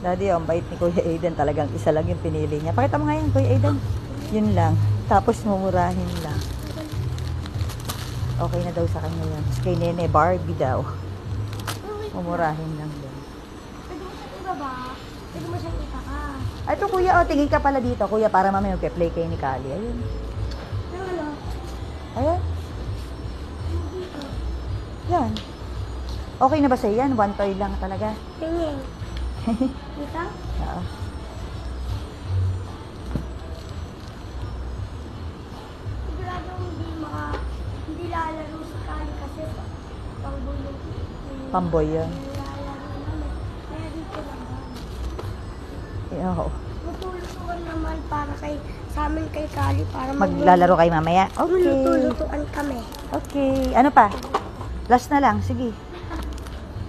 Daddy, ang bait ni Kuya Aiden. Talagang isa lang yung pinili niya. Pakita mo nga yan, Kuya Aiden. Yun lang. Tapos mumurahin lang. Okay na daw sa kanya yan. Tapos kay Nene, Barbie daw. Mumurahin lang daw. Pwede mo siyang ibaba. Pwede mo siyang itaka. Ay, ito kuya, oh, tingin ka pala dito. Kuya, para mamaya magpe-play kayo ni Kali. Ayun. Pero ano? Ayan. Dito. Yan. Okay na ba sa'yo yan? One toy lang talaga. Tingin. Dito? Oo. Sigurado hindi lalaro si Kali kasi pangboy yung Pamboy yun. lalaro naman. Kaya dito lang. Oo. Matulutuan naman para sa amin kay Kali para Maglalaro kayo mamaya? Okay. Matulutuan kami. Okay. Ano pa? Last na lang. Sige.